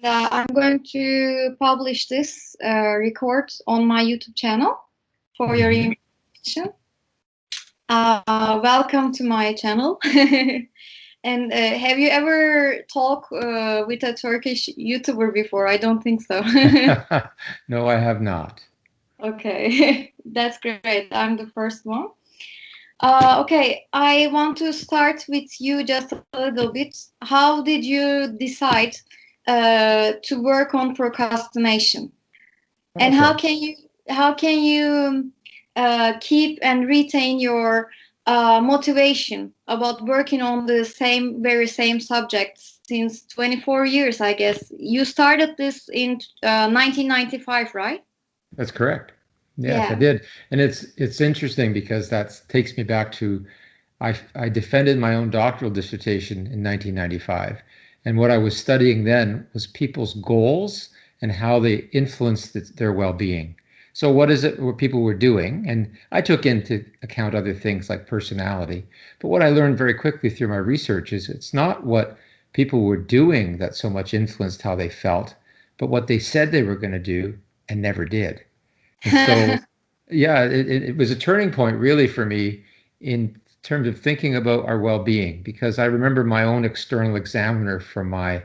I'm going to publish this record on my YouTube channel for your information. Welcome to my channel. And have you ever talked with a Turkish YouTuber before? I don't think so. No, I have not. Okay, that's great. I'm the first one. Okay, I want to start with you just a little bit. How did you decide to work on procrastination? And Okay. how can you keep and retain your motivation about working on the very same subject since 24 years, I guess. You started this in 1995, right? That's correct. Yes, I Yeah. did. And it's interesting because that takes me back to I defended my own doctoral dissertation in 1995. And what I was studying then was people's goals and how they influenced their well-being. So what is it what people were doing? And I took into account other things like personality. But what I learned very quickly through my research is it's not what people were doing that so much influenced how they felt, but what they said they were going to do and never did. And so, yeah, it was a turning point really for me in terms of thinking about our well-being, because I remember my own external examiner from my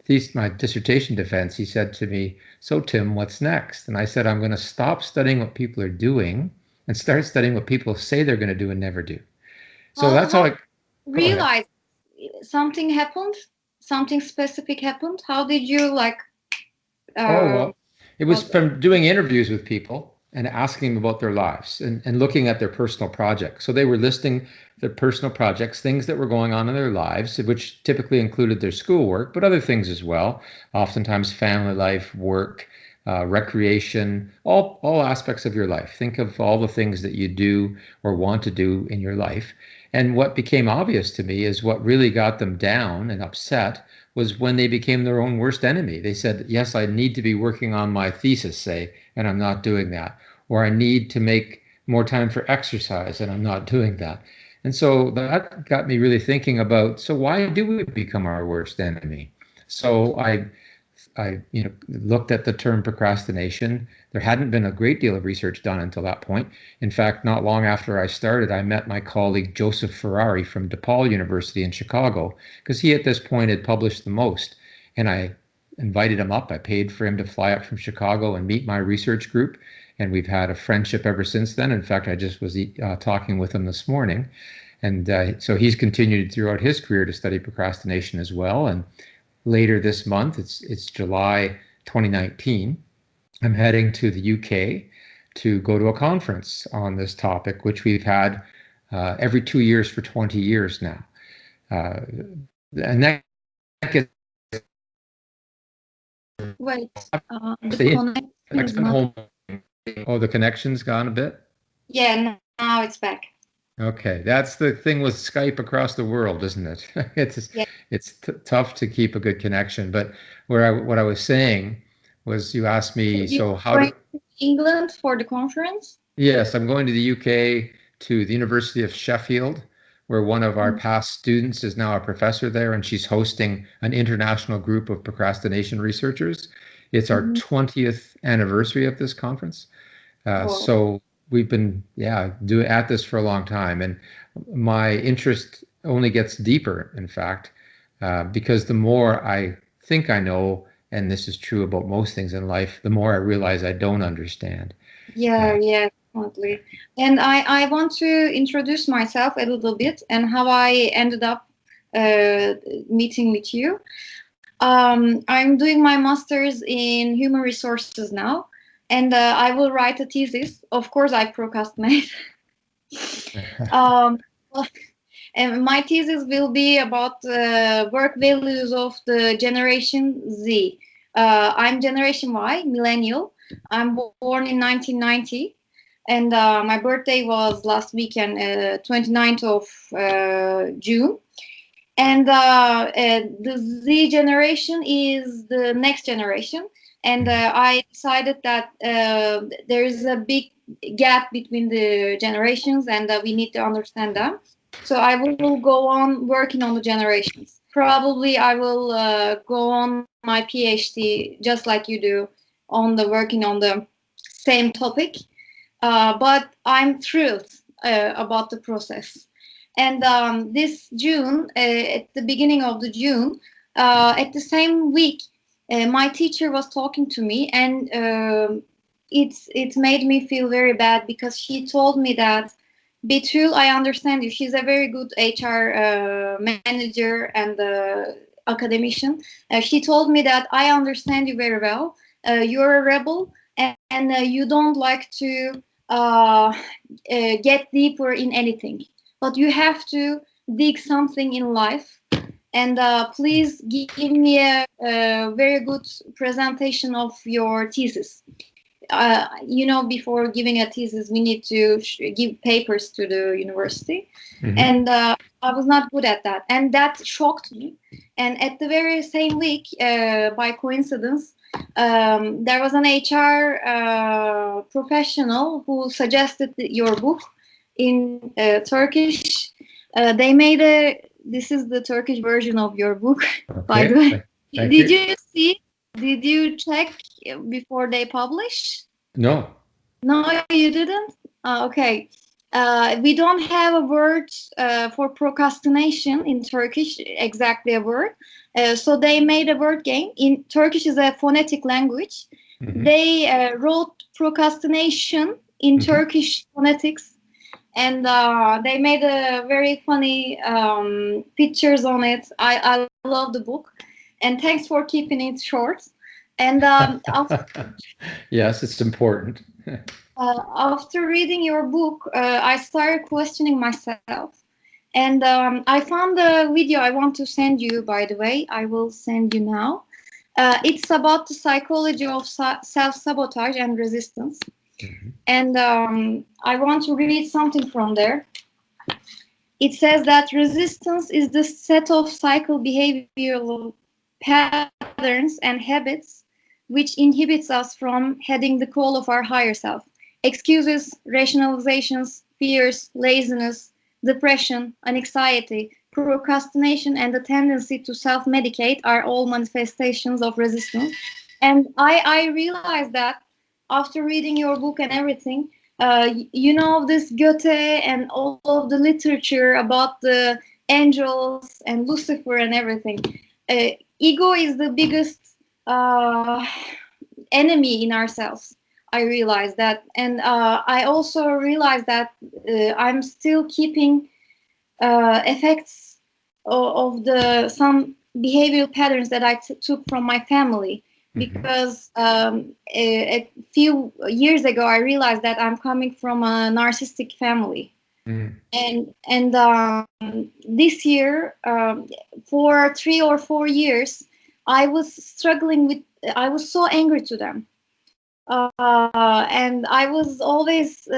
dissertation defense. He said to me, "So Tim, what's next?" And I said, "I'm going to stop studying what people are doing and start studying what people say they're going to do and never do." So that's how How I go ahead. realize something happened? Something specific happened? How did you like Oh, uh well, it was was from doing interviews with people and asking them about their lives and looking at their personal projects. So they were listing their personal projects, things that were going on in their lives, which typically included their schoolwork, but other things as well, oftentimes family life, work, recreation, all aspects of your life. Think of all the things that you do or want to do in your life. And what became obvious to me is what really got them down and upset was when they became their own worst enemy. They said, yes, I need to be working on my thesis, say, and I'm not doing that. Or I need to make more time for exercise, and I'm not doing that. And so that got me really thinking about, so why do we become our worst enemy? So I looked at the term procrastination. There hadn't been a great deal of research done until that point. In fact, not long after I started, I met my colleague Joseph Ferrari from DePaul University in Chicago, because he at this point had published the most. And I invited him up. I paid for him to fly up from Chicago and meet my research group. And we've had a friendship ever since then. In fact, I just was talking with him this morning. And so he's continued throughout his career to study procrastination as well. And later this month, it's July 2019, I'm heading to the UK to go to a conference on this topic, which we've had every 2 years for 20 years now. Uh, and that gets wait, the the connection is next not. home. Oh, the connection's gone a bit. Yeah, now it's back. Okay, that's the thing with Skype across the world, isn't it? It's Yeah. it's tough to keep a good connection. But what I was saying was, you asked me, You so how going do to England for the conference? Yes, I'm going to the UK to the University of Sheffield, where one of our past students is now a professor there, and she's hosting an international group of procrastination researchers. It's our Mm-hmm. 20th anniversary of this conference. Wow. So we've been, yeah, doing at this for a long time, and my interest only gets deeper, in fact, because the more I think I know, and this is true about most things in life, the more I realize I don't understand. Yeah, Uh, yeah, definitely. And I want to introduce myself a little bit and how I ended up uh, meeting with you. I'm doing my master's in human resources now, and I will write a thesis. Of course, I procrastinate. um, and my thesis will be about work values of the Generation Z. I'm Generation Y, millennial. I'm born in 1990, and my birthday was last weekend, 29th of June. And the Z generation is the next generation. And I decided that there is a big gap between the generations, and we need to understand them. So I will go on working on the generations. Probably I will go on my PhD, just like you do, on the working on the same topic. But I'm thrilled about the process. And this June, at the beginning of the June, at the same week, my teacher was talking to me, and it made me feel very bad because she told me that, Pychyl, I understand you. She's a very good HR manager and academician. She told me that I understand you very well. You're a rebel, and you don't like to get deeper in anything. But you have to dig something in life. And please give me a very good presentation of your thesis. Before giving a thesis, we need to give papers to the university. Mm-hmm. And I was not good at that. And that shocked me. And at the very same week, by coincidence, there was an HR professional who suggested your book in Turkish. They made this is the Turkish version of your book, okay, by the way. Did you see? Did you check before they publish? No. No, you didn't? Okay. We don't have a word for procrastination in Turkish, exactly a word. So they made a word game. In Turkish is a phonetic language. Mm-hmm. They wrote procrastination in mm-hmm. Turkish phonetics. And they made a very funny pictures on it. I love the book. And thanks for keeping it short. And yes, it's important. After reading your book, I started questioning myself. And I found a video I want to send you, by the way. I will send you now. It's about the psychology of self-sabotage and resistance. Mm-hmm. And I want to read something from there. It says that resistance is the set of cycle behavioral patterns and habits which inhibits us from heading the call of our higher self. Excuses, rationalizations, fears, laziness, depression, anxiety, procrastination, and the tendency to self-medicate are all manifestations of resistance. And I realized that after reading your book and everything, this Goethe and all of the literature about the angels and Lucifer and everything. Ego is the biggest enemy in ourselves. I realized that. And I also realized that I'm still keeping effects of some behavioral patterns that I took from my family. Because a few years ago, I realized that I'm coming from a narcissistic family. And this year, for 3 or 4 years, I was struggling with, I was so angry to them. And I was always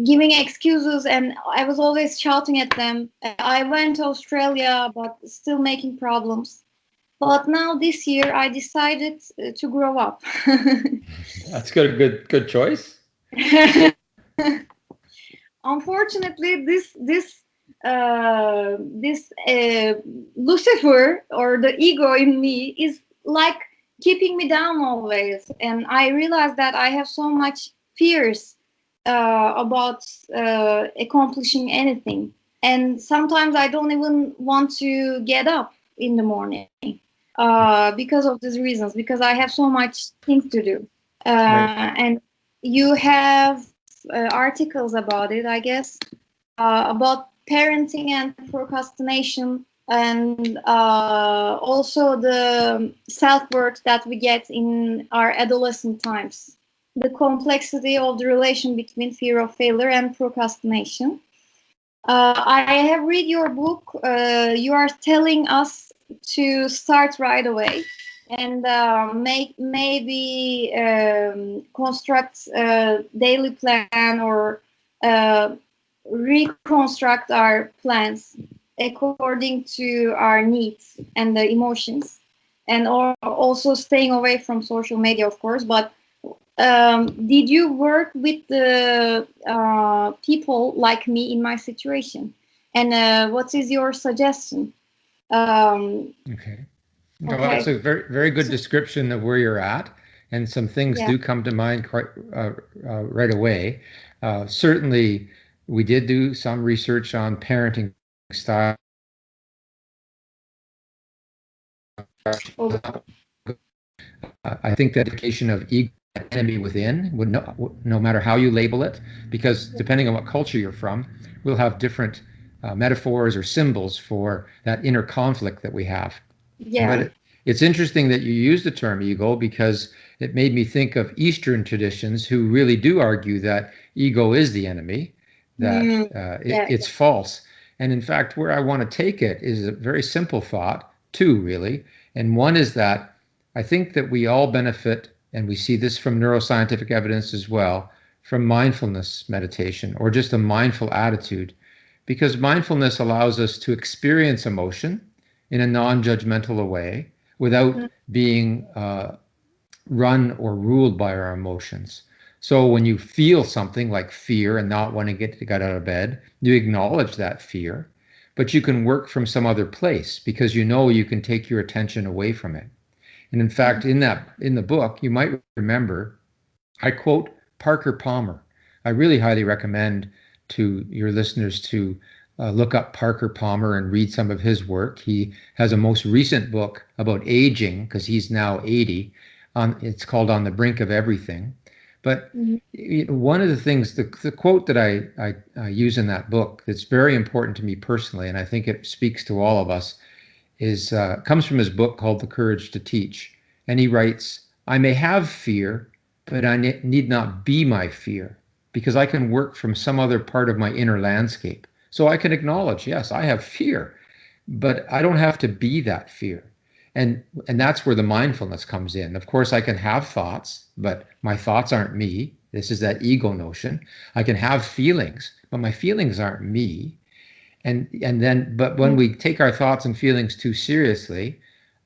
giving excuses, and I was always shouting at them. I went to Australia, but still making problems. But now this year, I decided to grow up. That's good. Good choice. Unfortunately, this Lucifer, or the ego in me, is like keeping me down always. And I realized that I have so much fears about accomplishing anything. And sometimes I don't even want to get up in the morning. Because of these reasons, because I have so much things to do. Right. And you have articles about it, I guess, about parenting and procrastination, and also the self-worth that we get in our adolescent times, the complexity of the relation between fear of failure and procrastination. I have read your book. You are telling us to start right away and maybe construct a daily plan, or reconstruct our plans according to our needs and the emotions, and also staying away from social media, of course. But did you work with the people like me in my situation? And what is your suggestion? Okay. Well, that's Okay. a very, very good description of where you're at, and some things Yeah. do come to mind quite right away. Certainly, we did do some research on parenting style. Oh, I think that education of ego enemy within would no matter how you label it, because depending on what culture you're from, we'll have different metaphors or symbols for that inner conflict that we have. But yeah. it's interesting that you use the term ego because it made me think of Eastern traditions who really do argue that ego is the enemy, that Mm, yeah. it's false. And in fact, where I want to take it is a very simple thought, two really. And one is that I think that we all benefit, and we see this from neuroscientific evidence as well, from mindfulness meditation or just a mindful attitude, because mindfulness allows us to experience emotion in a non-judgmental way without Mm, being run or ruled by our emotions. So when you feel something like fear and not wanting to get out of bed, you acknowledge that fear, but you can work from some other place because you know you can take your attention away from it. And in fact, mm, in the book, you might remember I quote Parker Palmer. I really highly recommend to your listeners to look up Parker Palmer and read some of his work. He has a most recent book about aging because he's now 80. It's called On the Brink of Everything. But mm, one of the things, the quote that I use in that book that's very important to me personally, and I think it speaks to all of us, is comes from his book called The Courage to Teach. And he writes, I may have fear, but I need not be my fear because I can work from some other part of my inner landscape. So I can acknowledge, yes, I have fear, but I don't have to be that fear. And that's where the mindfulness comes in. Of course, I can have thoughts, but my thoughts aren't me. This is that ego notion. I can have feelings, but my feelings aren't me. But when mm, we take our thoughts and feelings too seriously,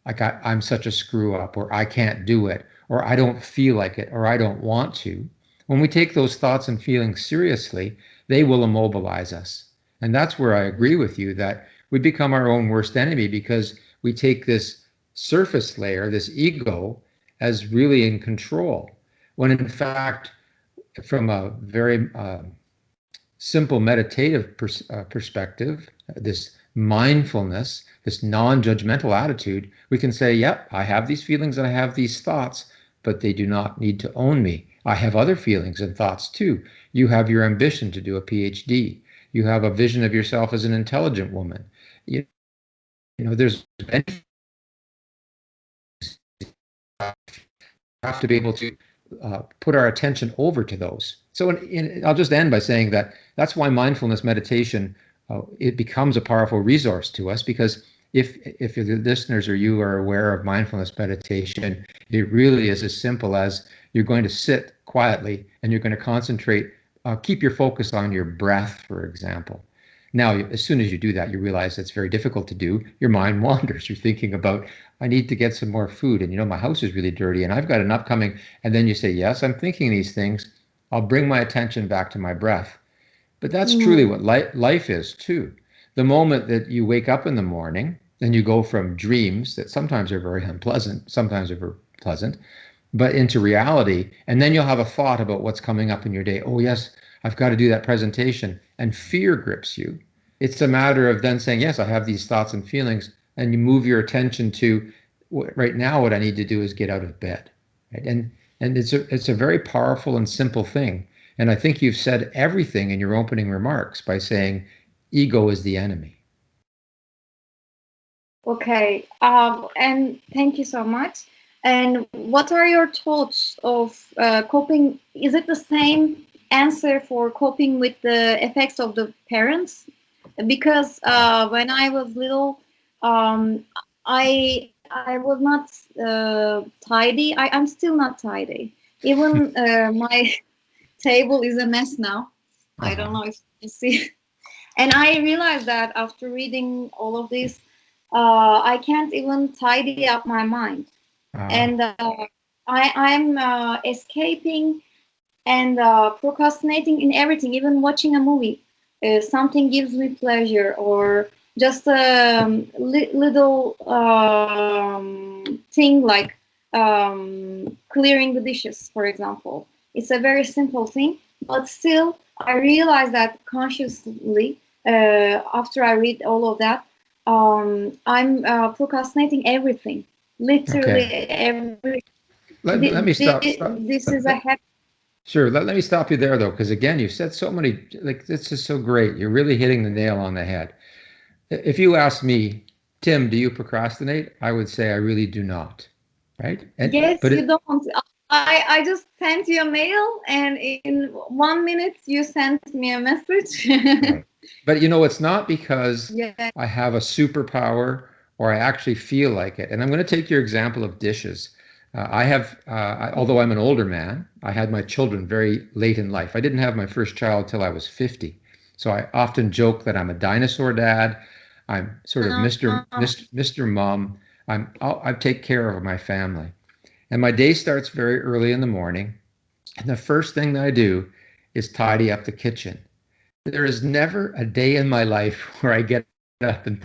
like I'm such a screw up, or I can't do it, or I don't feel like it, or I don't want to. When we take those thoughts and feelings seriously, they will immobilize us. And that's where I agree with you that we become our own worst enemy because we take this surface layer, this ego, as really in control. When in fact, from a very simple meditative perspective, this mindfulness, this non judgmental attitude, we can say, yep, I have these feelings and I have these thoughts, but they do not need to own me. I have other feelings and thoughts too. You have your ambition to do a PhD. You have a vision of yourself as an intelligent woman. You, you know, there's have to be able to put our attention over to those. So I'll just end by saying that that's why mindfulness meditation it becomes a powerful resource to us because if the listeners or you are aware of mindfulness meditation, it really is as simple as you're going to sit quietly and you're going to concentrate, keep your focus on your breath, for example. Now, as soon as you do that, you realize it's very difficult to do. Your mind wanders. You're thinking about, I need to get some more food. And, my house is really dirty and I've got an upcoming. And then you say, yes, I'm thinking these things. I'll bring my attention back to my breath. But that's truly mm, what life is, too. The moment that you wake up in the morning and you go from dreams that sometimes are very unpleasant, sometimes are very pleasant, but into reality. And then you'll have a thought about what's coming up in your day. Oh, yes, I've got to do that presentation. And fear grips you. It's a matter of then saying, yes, I have these thoughts and feelings. And you move your attention to right now, what I need to do is get out of bed. Right? And it's a very powerful and simple thing. And I think you've said everything in your opening remarks by saying ego is the enemy. okay. And thank you so much. And what are your thoughts of coping? Is it the same answer for coping with the effects of the parents? Because when I was little, um, I was not tidy. I'm still not tidy. Even my table is a mess now. I don't Uh-huh. know if you see. And I realized that after reading all of this, I can't even tidy up my mind. Uh, And I'm escaping and procrastinating in everything, even watching a movie. Something gives me pleasure, or just a little thing like clearing the dishes, for example. It's a very simple thing, but still, I realize that consciously after I read all of that, I'm procrastinating everything, literally Okay. every. Let me stop. This is a habit. Sure. Let me stop you there though, because again, you said so many, like, this is so great. You're really hitting the nail on the head. If you ask me, Tim, do you procrastinate? I would say I really do not. Right? Yes, But you don't. I just sent you a mail, and in 1 minute you sent me a message. right. But you know, it's not because Yeah, I have a superpower or I actually feel like it. And I'm going to take your example of dishes. Although I'm an older man, I had my children very late in life. I didn't have my first child till I was 50. So I often joke that I'm a dinosaur dad. I'm sort of Mr. Mom. I take care of my family. And my day starts very early in the morning. And the first thing that I do is tidy up the kitchen. There is never a day in my life where I get up and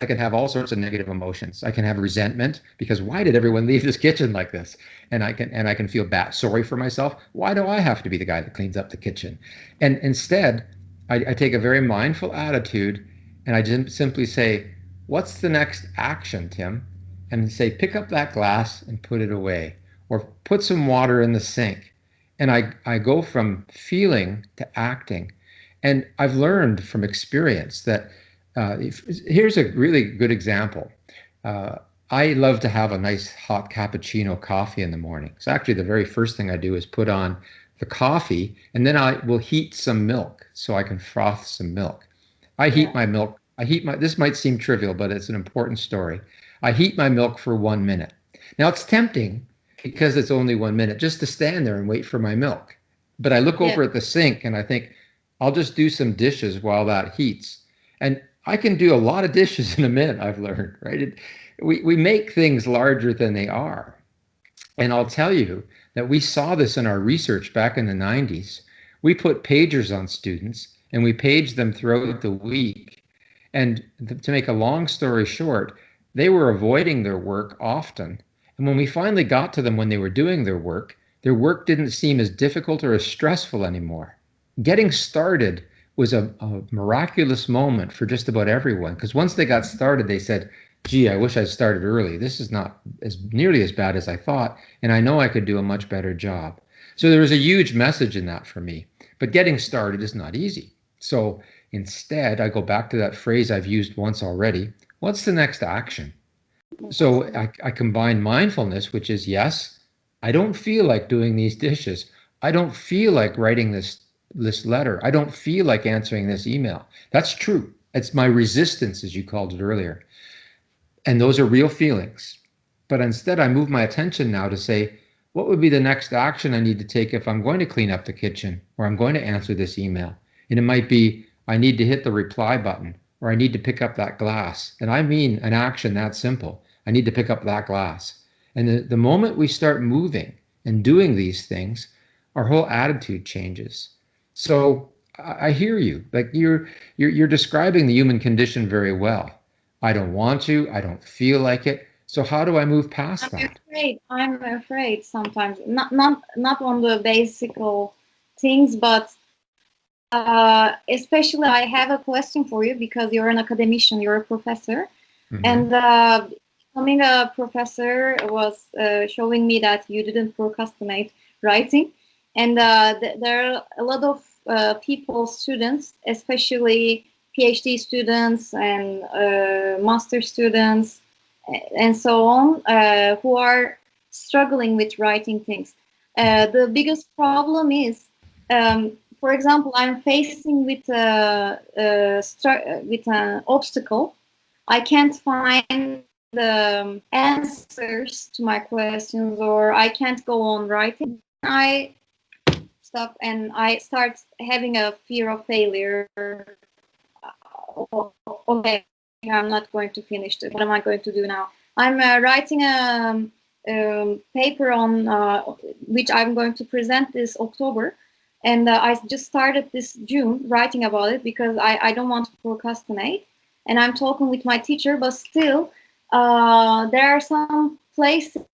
I can have all sorts of negative emotions. I can have resentment because why did everyone leave this kitchen like this? And I can feel bad, sorry for myself. Why do I have to be the guy that cleans up the kitchen? And instead, I take a very mindful attitude and I just simply say, what's the next action, Tim? And say, pick up that glass and put it away, or put some water in the sink. And I go from feeling to acting. And I've learned from experience that here's a really good example. Uh, I love to have a nice hot cappuccino coffee in the morning. So actually, the very first thing I do is put on the coffee, and then I will heat some milk so I can froth some milk. I heat yeah, my milk. This might seem trivial, but it's an important story. I heat my milk for 1 minute. Now it's tempting because it's only 1 minute just to stand there and wait for my milk. But I look yeah, over at the sink and I think, I'll just do some dishes while that heats. And I can do a lot of dishes in a minute, I've learned, right? We make things larger than they are. And I'll tell you that we saw this in our research back in the 90s. We put pagers on students and we paged them throughout the week. And to make a long story short, they were avoiding their work often. And when we finally got to them when they were doing their work didn't seem as difficult or as stressful anymore. Getting started was a miraculous moment for just about everyone because once they got started, they said, gee, I wish I'd started early. This is not as nearly as bad as I thought, and I know I could do a much better job. So there was a huge message in that for me. But getting started is not easy. So instead, I go back to that phrase I've used once already. What's the next action? So I combine mindfulness, which is yes, I don't feel like doing these dishes. I don't feel like writing this letter. I don't feel like answering this email. That's true. It's my resistance, as you called it earlier. And those are real feelings. But instead, I move my attention now to say, what would be the next action I need to take if I'm going to clean up the kitchen or I'm going to answer this email? And it might be, I need to hit the reply button or I need to pick up that glass. And I mean an action that simple. I need to pick up that glass. And the moment we start moving and doing these things, our whole attitude changes. So I hear you. Like you're describing the human condition very well. I don't want to. I don't feel like it. So how do I move past that? I'm afraid sometimes. Not on the basic things, but especially I have a question for you because you're an academician, you're a professor, Hmm. and becoming a professor was showing me that you didn't procrastinate writing, and there are a lot of people, students, especially PhD students and master students, and so on, who are struggling with writing things. The biggest problem is, for example, I'm facing with an obstacle. I can't find the answers to my questions, or I can't go on writing. I stop and I start having a fear of failure. Okay, I'm not going to finish this. What am I going to do now? I'm writing a paper on which I'm going to present this October. And I just started this June writing about it because I don't want to procrastinate. And I'm talking with my teacher, but still, there are some places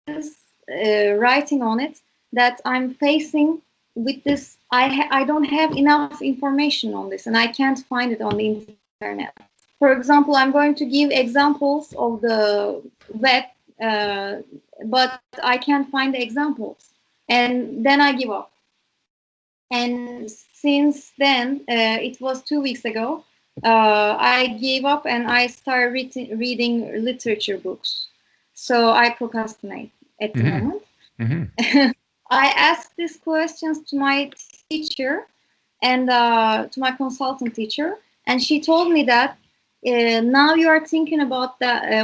writing on it that I'm facing with this. I don't have enough information on this, and I can't find it on the internet. For example, I'm going to give examples of the web, uh, but I can't find the examples, and then I give up. And since then, it was 2 weeks ago, I gave up and I started reading literature books. So I procrastinate at the Mm-hmm. moment. Mm-hmm. I asked these questions to my teacher and to my consultant teacher, and she told me that now you are thinking about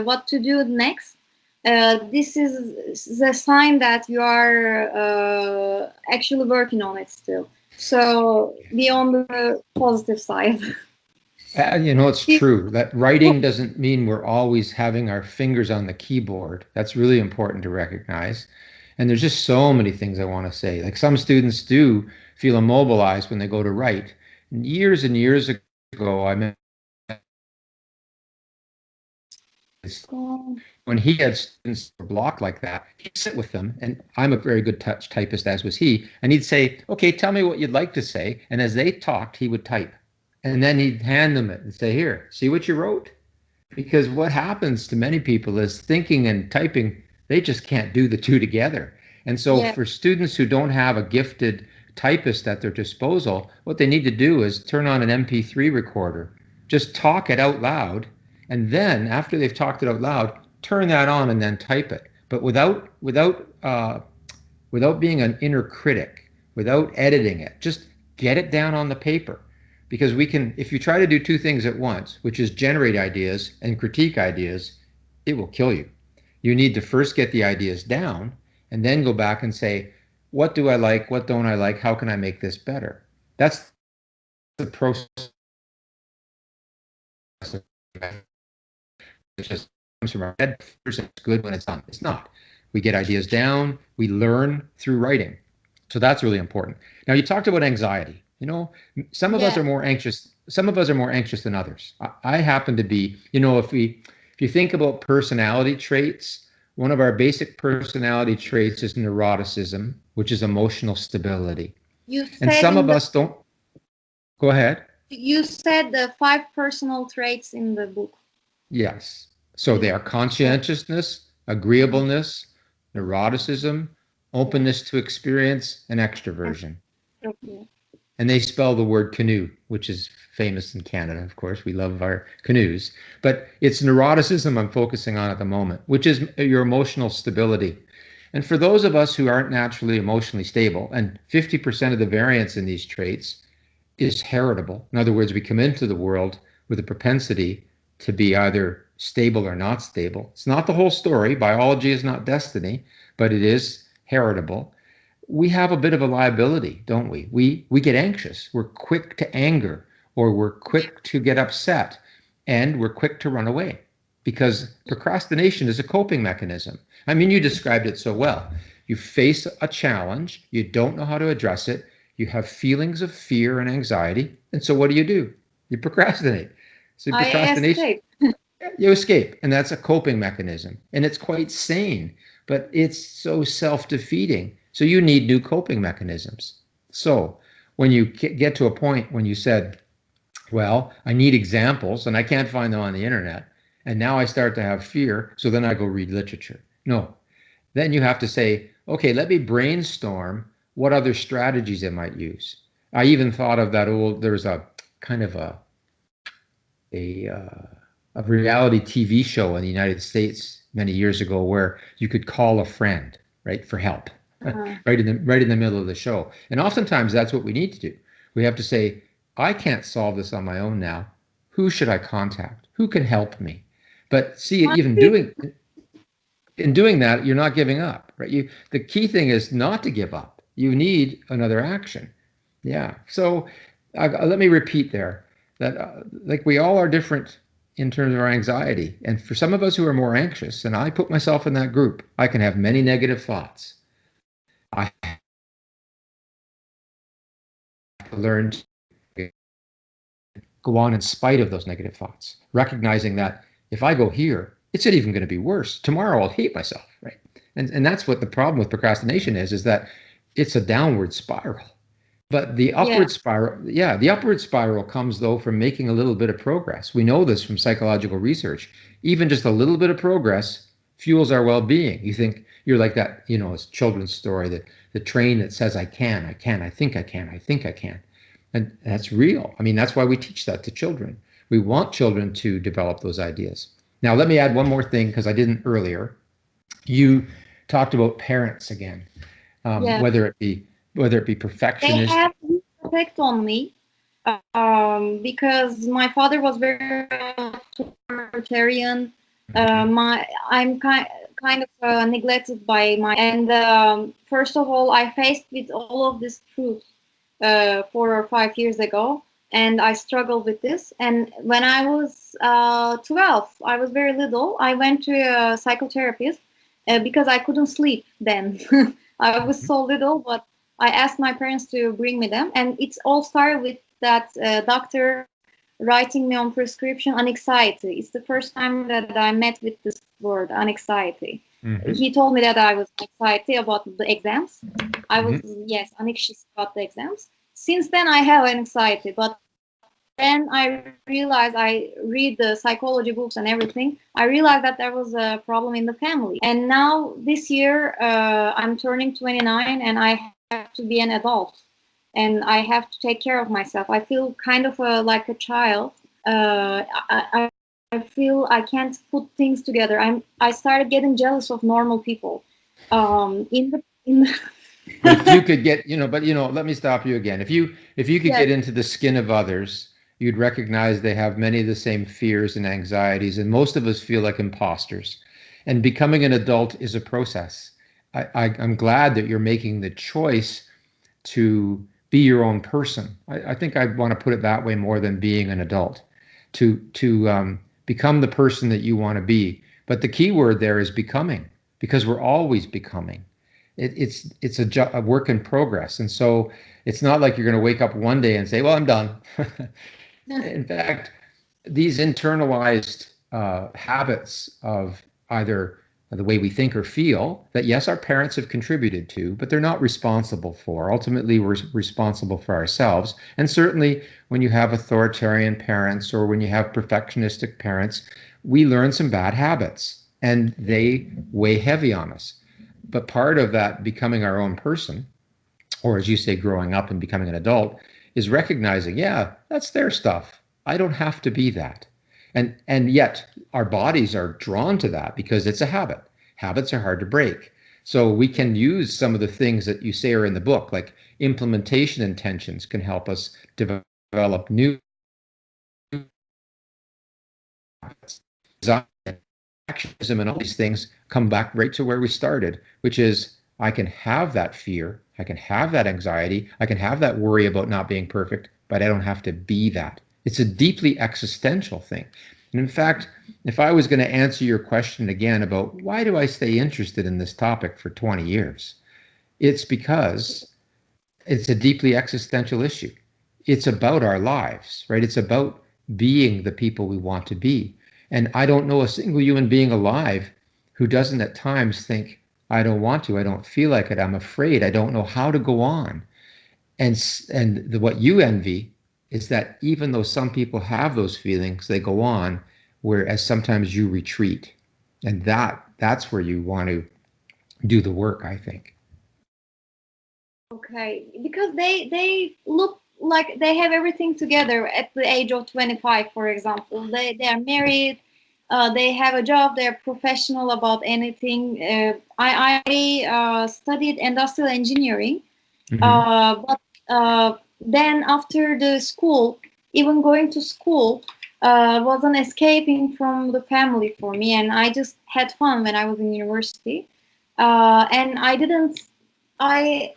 what to do next. This is the sign that you are actually working on it still. So be on the positive side. It's true that writing doesn't mean we're always having our fingers on the keyboard. That's really important to recognize. And there's just so many things I want to say. Like some students do feel immobilized when they go to write. And years ago, I met when he had students blocked like that, he'd sit with them, and I'm a very good touch typist, as was he, and he'd say, "Okay, tell me what you'd like to say." And as they talked, he would type. And then he'd hand them it and say, "Here, see what you wrote?" Because what happens to many people is thinking and typing, they just can't do the two together. And so Yeah, for students who don't have a gifted typist at their disposal, what they need to do is turn on an MP3 recorder, just talk it out loud, and then after they've talked it out loud, turn that on and then type it. But without being an inner critic, without editing it, just get it down on the paper. Because we can, if you try to do two things at once, which is generate ideas and critique ideas, it will kill you. You need to first get the ideas down and then go back and say, what do I like? What don't I like? How can I make this better? That's the process. It just comes from our head. It's good when it's done. It's not. We get ideas down, we learn through writing. So that's really important. Now you talked about anxiety. Some of us yeah. are more anxious. Some of us are more anxious than others. I happen to be, if you think about personality traits, one of our basic personality traits is neuroticism, which is emotional stability. You And said some in of the us don't. Go ahead. you said the 5 personal traits in the book. Yes. So they You are said, conscientiousness, mhm, agreeableness, neuroticism, yeah. openness to experience, and And extroversion. okay. And they spell the word canoe, which is famous in Canada. Of course, we love our canoes. But it's neuroticism I'm focusing on at the moment, which is your emotional stability. And for those of us who aren't naturally emotionally stable, and 50% of the variance in these traits is heritable. In other words, we come into the world with a propensity to be either stable or not stable. It's not the whole story. Biology is not destiny, but it is heritable. We have a bit of a liability, don't we? We get anxious. We're quick to anger, or we're quick to get upset, and we're quick to run away because procrastination is a coping mechanism. I mean, you described it so well. You face a challenge, you don't know how to address it, you have feelings of fear and anxiety, and so what do? You procrastinate. So I procrastination, escaped. you escape, and that's a coping mechanism, and it's quite sane, but it's so self-defeating. So you need new coping mechanisms. So when you get to a point when you said, well, I need examples and I can't find them on the internet, and now I start to have fear, so then I go read literature. No, then you have to say, okay, let me brainstorm what other strategies I might use. I even thought of that there's a kind of a uh, a reality TV show in the United States many years ago where you could call a friend, right, for help, Uh, right in the middle of the show. And oftentimes that's what we need to do. We have to say, I can't solve this on my own now. Who should I contact? Who can help me? But see, my even doing that, you're not giving up, right? The key thing is not to give up. You need another action. Yeah. So let me repeat there that like we all are different in terms of our anxiety. And for some of us who are more anxious, and I put myself in that group, I can have many negative thoughts. I to learn to go on in spite of those negative thoughts, recognizing that if I go here, it's not even going to be worse. Tomorrow I'll hate myself, right? And that's what the problem with procrastination is that it's a downward spiral. But the Yeah. upward spiral, yeah, the upward spiral comes though from making a little bit of progress. We know this from psychological research. Even just a little bit of progress fuels our well-being. You think you're like that, it's a children's story, that the train that says, I can, I think I can, I think I can. And that's real. I mean, that's why we teach that to children. We want children to develop those ideas. Now, let me add one more thing because I didn't earlier. You talked about parents again, Yeah. whether it be They perfectionist. have this effect on me because my father was very authoritarian. I'm kind of neglected by my, and first of all, I faced with all of this truth 4 or 5 years ago, and I struggled with this. And when I was 12, I was very little. I went to a psychotherapist because I couldn't sleep then. I was so little, but I asked my parents to bring me them, and it's all started with that doctor writing me on prescription anxiety. It's the first time that I met with this word anxiety. Mm-hmm. He told me that I was anxiety about the exams. I was Mm-hmm. anxious about the exams. Since then, I have anxiety, but then I realized I read the psychology books and everything. I realized that there was a problem in the family, and now this year I'm turning 29, and I have to be an adult, and I have to take care of myself. I feel kind of like a child. I feel I can't put things together. I started getting jealous of normal people. In the But if you could get, let me stop you again. If you could yes, get into the skin of others, you'd recognize they have many of the same fears and anxieties, and most of us feel like imposters. And becoming an adult is a process. I'm glad that you're making the choice to be your own person. I think I want to put it that way more than being an adult, to become the person that you want to be. But the key word there is becoming, because we're always becoming. It's a work in progress, and so it's not like you're going to wake up one day and say, "Well, I'm done." In fact, these internalized habits of either the way we think or feel that, yes, our parents have contributed to, but they're not responsible for. Ultimately, we're responsible for ourselves. And certainly when you have authoritarian parents or when you have perfectionistic parents, we learn some bad habits and they weigh heavy on us. But part of that becoming our own person, or as you say, growing up and becoming an adult, is recognizing, yeah, that's their stuff. I don't have to be that. And yet our bodies are drawn to that because it's a habit. Habits are hard to break. So we can use some of the things that you say are in the book, like implementation intentions can help us develop new habits. Actionism and all these things come back right to where we started, which is I can have that fear, I can have that anxiety, I can have that worry about not being perfect, but I don't have to be that. It's a deeply existential thing. And in fact, if I was going to answer your question again about why do I stay interested in this topic for 20 years, it's because it's a deeply existential issue. It's about our lives, right? It's about being the people we want to be. And I don't know a single human being alive who doesn't at times think, I don't want to, I don't feel like it, I'm afraid, I don't know how to go on. What you envy is that even though some people have those feelings, they go on, whereas sometimes you retreat. And that's where you want to do the work, I think. okay, because they look like they have everything together at the age of 25, for example. They are married, they have a job, they're professional about anything. I studied industrial engineering, Mm-hmm. but then after the school, even going to school was an escaping from the family for me, and I just had fun when I was in university. And I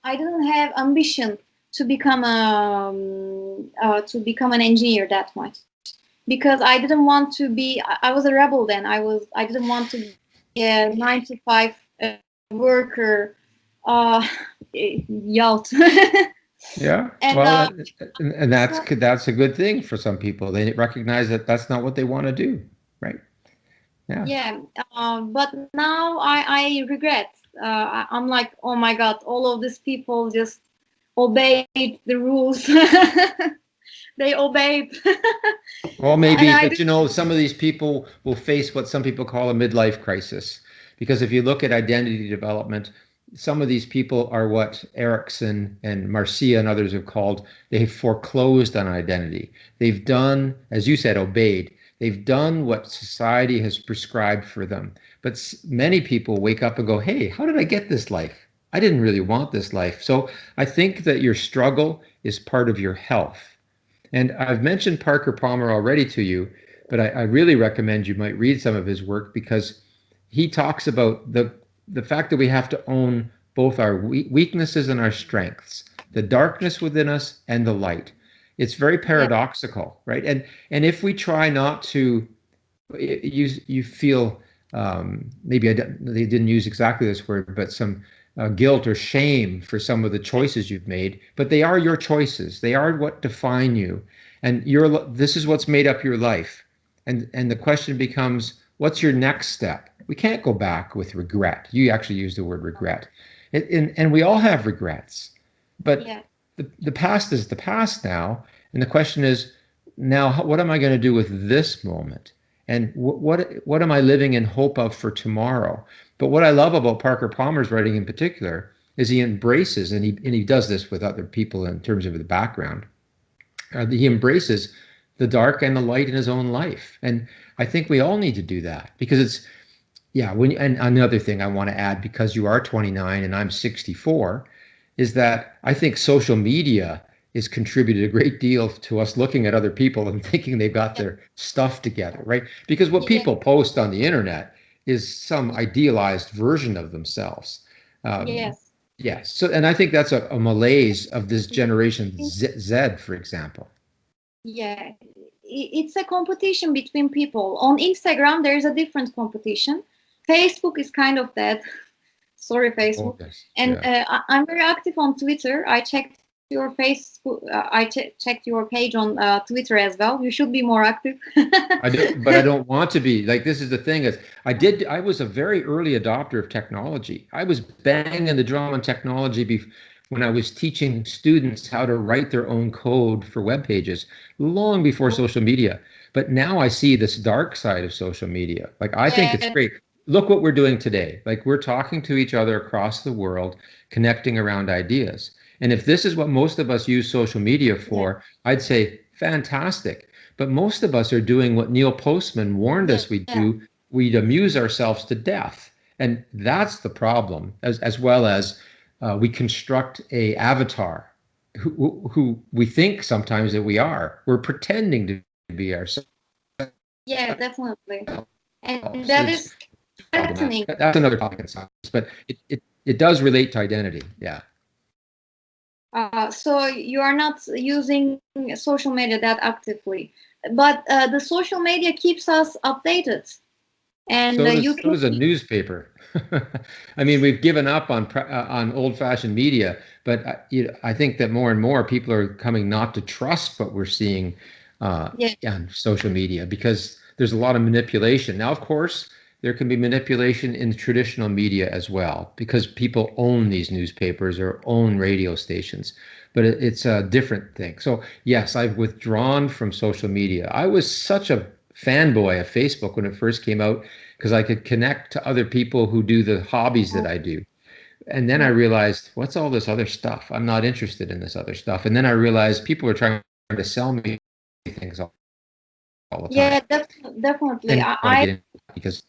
I didn't have ambition to become an engineer that much because I didn't want to be. I was a rebel then. I didn't want to be a 9 to 5 worker. Uh, yacht. Yeah. And Well, and so, that's a good thing for some people. They recognize that that's not what they want to do, right? Yeah. yeah, but now I regret. I'm like, oh my God, all of these people just obeyed the rules. They obeyed. Well, And maybe, I but did. some of these people will face what some people call a midlife crisis. Because if you look at identity development, some of these people are what Erickson and Marcia and others have called, they've foreclosed on identity. They've done, as you said, obeyed. They've done what society has prescribed for them. But many people wake up and go, hey, how did I get this life? I didn't really want this life. So I think that your struggle is part of your health. And I've mentioned Parker Palmer already to you, but I really recommend you might read some of his work because he talks about the fact that we have to own both our weaknesses and our strengths, the darkness within us and the light. It's very Yeah, paradoxical, right? And if we try not to, you feel maybe they didn't use exactly this word, but some guilt or shame for some of the choices you've made, but they are your choices. They are what define you, and this is what's made up your life. And the question becomes, what's your next step? We can't go back with regret. You actually used the word regret, and we all have regrets, but yeah, the past is the past now, and the question is now, what am I going to do with this moment? And what am I living in hope of for tomorrow? But what I love about Parker Palmer's writing in particular is he embraces, and he does this with other people in terms of the background. He embraces the dark and the light in his own life, and I think we all need to do that because it's yeah. And another thing I want to add, because you are 29 and I'm 64, is that I think social media has contributed a great deal to us looking at other people and thinking they've got yeah, their stuff together, right? Because what yeah, people post on the internet is some idealized version of themselves. Um, yes. yes. So, and I think that's a malaise of this generation Z, for example. Yeah, it's a competition between people. On Instagram, there is a different competition. Facebook is kind of that. Sorry, Oh, Facebook. yes. And Yeah. I'm very active on Twitter. I checked your Facebook. Checked your page on Twitter as well. You should be more active. I do, but I don't want to be. Like, this is the thing is I was a very early adopter of technology. I was banging the drum on technology when I was teaching students how to write their own code for web pages long before social media. But now I see this dark side of social media. Like, I think it's Yeah, great. Look what we're doing today. Like, we're talking to each other across the world, connecting around ideas. And if this is what most of us use social media yeah, for, I'd say fantastic. But most of us are doing what Neil Postman warned yeah, us we'd do. We'd amuse ourselves to death. And that's the problem, as well as we construct a avatar who we think sometimes that we are. We're pretending to be ourselves. yeah, definitely. And that It's is problematic. threatening. That's another topic in science, but it does relate to identity. Yeah. So you are not using social media that actively, but the social media keeps us updated, and you So can. does a newspaper. I mean, we've given up on old-fashioned media, but I think that more and more people are coming not to trust what we're seeing Yeah, on social media because there's a lot of manipulation. Now, of course, there can be manipulation in traditional media as well because people own these newspapers or own radio stations, but it's a different thing. So, yes, I've withdrawn from social media. I was such a fanboy of Facebook when it first came out because I could connect to other people who do the hobbies that I do. And then I yeah, realized, what's all this other stuff? I'm not interested in this other stuff. And then I realized people are trying to sell me things all the time. yeah. Definitely. And I want to get in because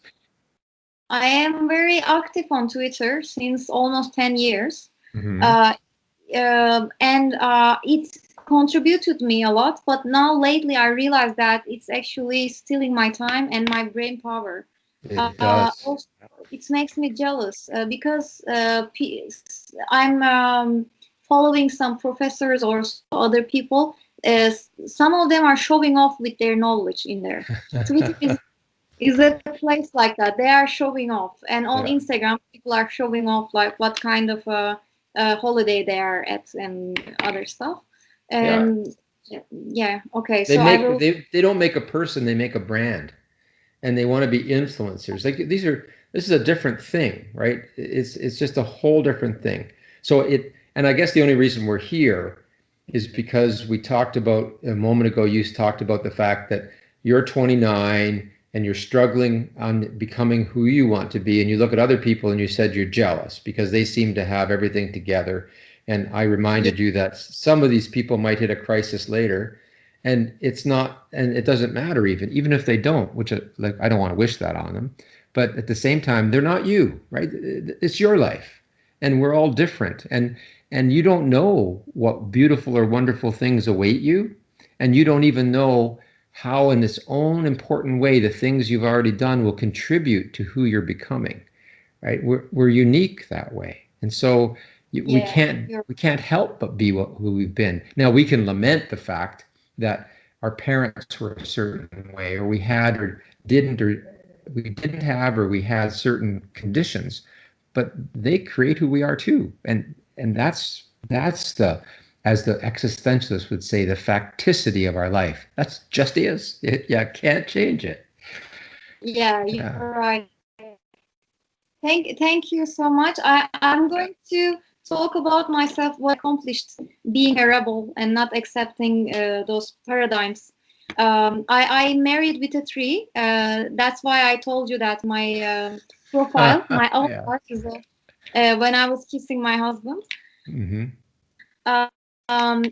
I am very active on Twitter since almost 10 years, mhm. uh, and it contributed me a lot. But now lately, I realize that it's actually stealing my time and my brain power. It does. Also, it makes me jealous because I'm following some professors or other people. Some of them are showing off with their knowledge in there. Twitter is a place like that. They are showing off, and on Yeah. Instagram, people are showing off like what kind of holiday they are at and other stuff. They are. And yeah, okay. They So I make will. they don't make a person, they make a brand. And they want to be influencers. Like this is a different thing, right? It's just a whole different thing. So and I guess the only reason we're here is because we talked about a moment ago, you talked about the fact that you're 29 and you're struggling on becoming who you want to be, and you look at other people and you said you're jealous because they seem to have everything together. And I Yeah, reminded you that some of these people might hit a crisis later, and it's not, and it doesn't matter even if they don't, which like I don't want to wish that on them, but at the same time they're not you, right? It's your life, and we're all different, and you don't know what beautiful or wonderful things await you, and you don't even know how in its own important way the things you've already done will contribute to who you're becoming, right? We're unique that way, and so we yeah, can't you're we can't help but be who we've been. Now we can lament the fact that our parents were a certain way, or we had or we didn't have, or we had certain conditions, but they create who we are too, and that's the, as the existentialists would say, the facticity of our life. That's just is. You can't change it. yeah, Yeah. you're right. Thank you so much. I'm going to talk about myself, what I accomplished being a rebel and not accepting those paradigms. I married with a tree. That's why I told you that my profile, my Yeah. avatar is when I was kissing my husband. Hmm. Uh,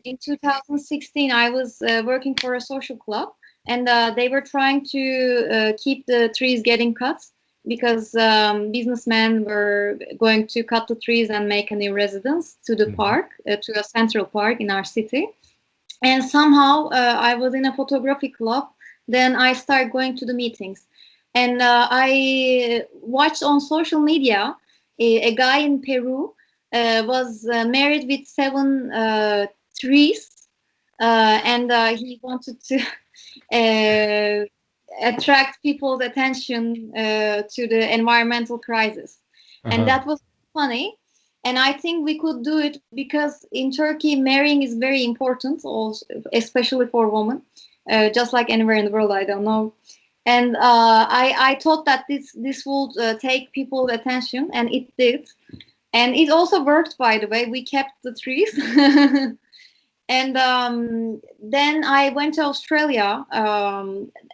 in 2016, I was working for a social club, and they were trying to keep the trees getting cut because businessmen were going to cut the trees and make a new residence to the Hmm. park, to a central park in our city. And somehow I was in a photography club. Then I started going to the meetings, and I watched on social media a guy in Peru was married with seven trees, and he wanted to uh, attract people's attention to the environmental crisis, and Uh-huh. that was funny. And I think we could do it because in Turkey, marrying is very important, also, especially for women, just like anywhere in the world. I don't know. And I thought that this would take people's attention, and it did. And it also worked, by the way. We kept the trees. And then I went to Australia,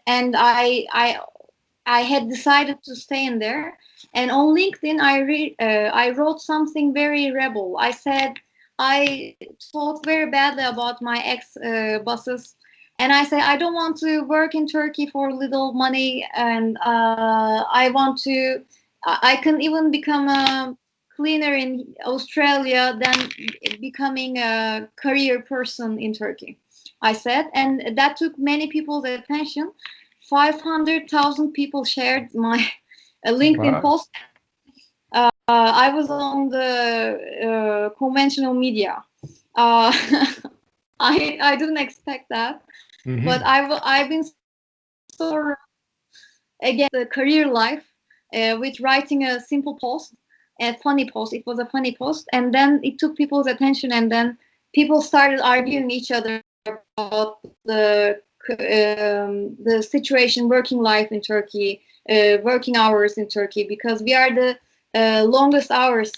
and I had decided to stay in there. And on LinkedIn, I wrote something very rebel. I said I talked very badly about my ex bosses, and I said I don't want to work in Turkey for little money, and I want to. I can even become a cleaner in Australia than becoming a career person in Turkey. I said, and that took many people's attention. 500,000 people shared my LinkedIn Wow. post. I was on the conventional media. Uh, I didn't expect that, but Hmm. I've been so against the career life with writing a simple post, a funny post. It was a funny post, and then it took people's attention, and then people started arguing each other about the situation, working life in Turkey, working hours in Turkey, because we are the longest hours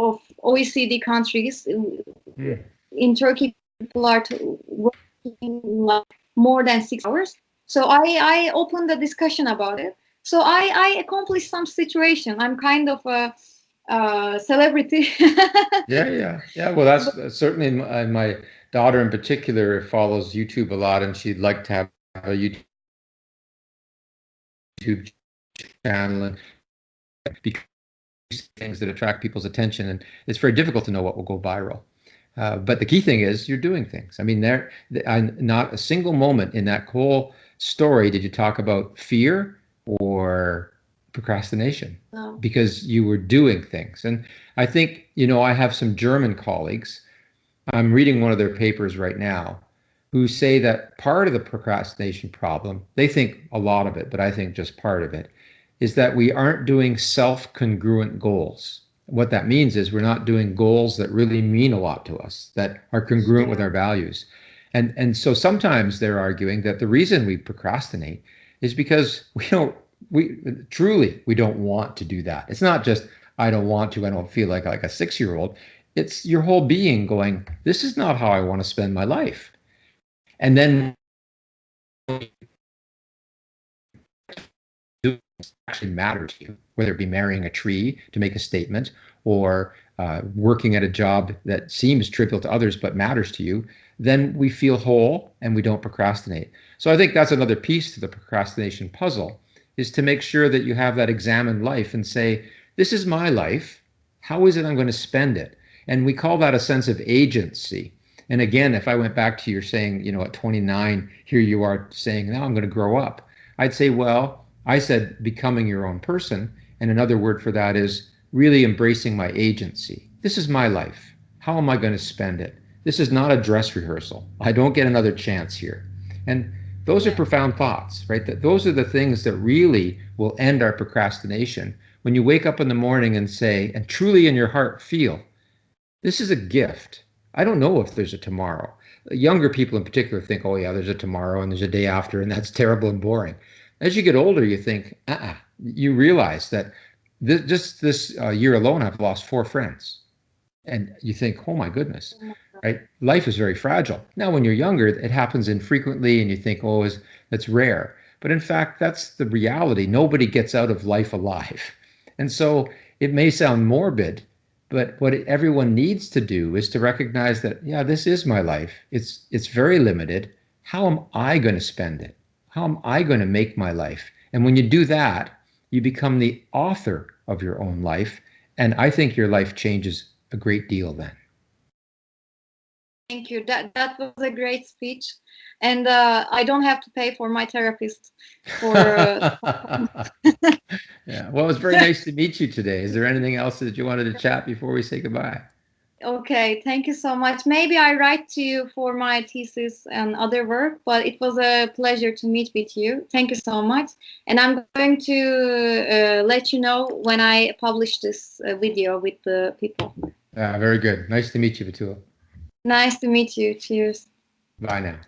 of OECD countries. Mm. In Turkey, people are working like more than 6 hours. So I opened a discussion about it. So I accomplished some situation. I'm kind of a celebrity. Yeah, yeah, yeah. Well, that's certainly my daughter in particular follows YouTube a lot, and she'd like to have a YouTube channel and because things that attract people's attention, and it's very difficult to know what will go viral. But the key thing is you're doing things. I mean, not a single moment in that whole story did you talk about fear or procrastination No. because you were doing things. And I think, I have some German colleagues. I'm reading one of their papers right now who say that part of the procrastination problem, they think a lot of it, but I think just part of it, is that we aren't doing self-congruent goals. What that means is we're not doing goals that really mean a lot to us, that are congruent with our values. And so sometimes they're arguing that the reason we procrastinate is because we truly we don't want to do that. It's not just I don't want to, I don't feel like a 6-year-old. It's your whole being going, this is not how I want to spend my life. And then actually matter to you, whether it be marrying a tree to make a statement or working at a job that seems trivial to others but matters to you, then we feel whole and we don't procrastinate. So I think that's another piece to the procrastination puzzle, is to make sure that you have that examined life and say, this is my life. How is it I'm going to spend it? And we call that a sense of agency. And again, if I went back to your saying, at 29, here you are saying, now I'm going to grow up. I'd say, well, I said becoming your own person. And another word for that is really embracing my agency. This is my life. How am I going to spend it? This is not a dress rehearsal. I don't get another chance here. And those are profound thoughts, right? That those are the things that really will end our procrastination. When you wake up in the morning and say, and truly in your heart feel, this is a gift. I don't know if there's a tomorrow. Younger people in particular think, oh yeah, there's a tomorrow and there's a day after, and that's terrible and boring. As you get older, you think, you realize that just this year alone, I've lost 4 friends. And you think, oh my goodness, right? Life is very fragile. Now, when you're younger, it happens infrequently and you think, oh, that's rare. But in fact, that's the reality. Nobody gets out of life alive. And so it may sound morbid, but what everyone needs to do is to recognize that, yeah, this is my life. It's very limited. How am I going to spend it? How am I going to make my life? And when you do that, you become the author of your own life. And I think your life changes a great deal then. Thank you. That was a great speech. And I don't have to pay for my therapist for Yeah. Well, it's very nice to meet you today. Is there anything else that you wanted to chat before we say goodbye? Okay, thank you so much. Maybe I write to you for my thesis and other work, but it was a pleasure to meet with you. Thank you so much. And I'm going to let you know when I publish this video with the people. Very good. Nice to meet you, Pychyl. Nice to meet you. Cheers. Bye now.